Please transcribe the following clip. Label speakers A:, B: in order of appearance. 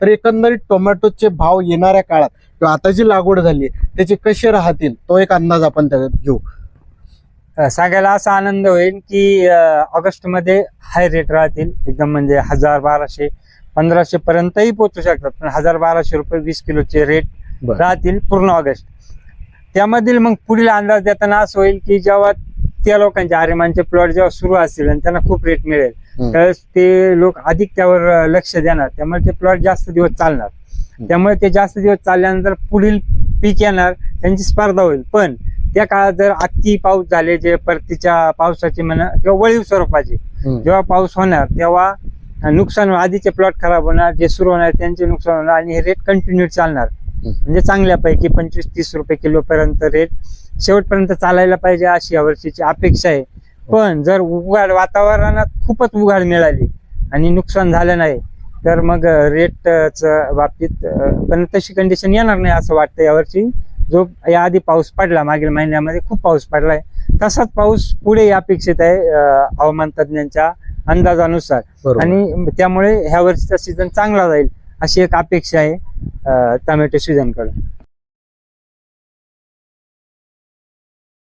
A: तर एकंदरीत टोमॅटोचे भाव येणाऱ्या काळात किंवा आता जी लागवड झाली त्याचे कसे राहतील तो एक अंदाज आपण त्याच्यात घेऊ.
B: सांगायला असा आनंद होईल की ऑगस्ट मध्ये हाय रेट राहतील एकदम, म्हणजे 1000-1200-1500 पर्यंतही पोहोचू शकतात, पण 1000-1200 रुपये 20 किलोचे रेट राहतील पूर्ण ऑगस्ट. त्यामधील मग पुढील अंदाज देताना असं होईल की जेव्हा त्या लोकांचे आर्यमानचे प्लॉट जेव्हा सुरू असतील आणि त्यांना खूप रेट मिळेल त्यावेळेस ते लोक अधिक त्यावर लक्ष देणार, त्यामुळे ते प्लॉट जास्त दिवस चालणार. त्यामुळे ते जास्त दिवस चालल्यानंतर पुढील पीक येणार, त्यांची स्पर्धा होईल. पण त्या काळात जर अति पाऊस झाले, जे परतीच्या पावसाची म्हणा किंवा वळीव स्वरूपाचे जेव्हा पाऊस होणार तेव्हा नुकसान, आधीचे प्लॉट खराब होणार, जे सुरू होणार त्यांचे नुकसान होणार आणि हे रेट कंटिन्यू चालणार. म्हणजे चांगल्यापैकी 25-30 रुपये किलो पर्यंत रेट शेवटपर्यंत चालायला पाहिजे अशी यावर्षीची अपेक्षा आहे. पण जर उघाड वातावरणात खूपच उघाड मिळाली आणि नुकसान झालं नाही तर मग रेटच बाबतीत पण तशी कंडिशन येणार नाही असं वाटतं यावर्षी. जो याआधी पाऊस पडला मागील महिन्यामध्ये खूप पाऊस पडलाय, तसाच पाऊस पुढे अपेक्षित आहे हवामान तज्ञांच्या अंदाजानुसार. आणि त्यामुळे ह्या वर्षीचा सीझन चांगला जाईल अशी एक अपेक्षा आहे टोमॅटो सीझन कडे.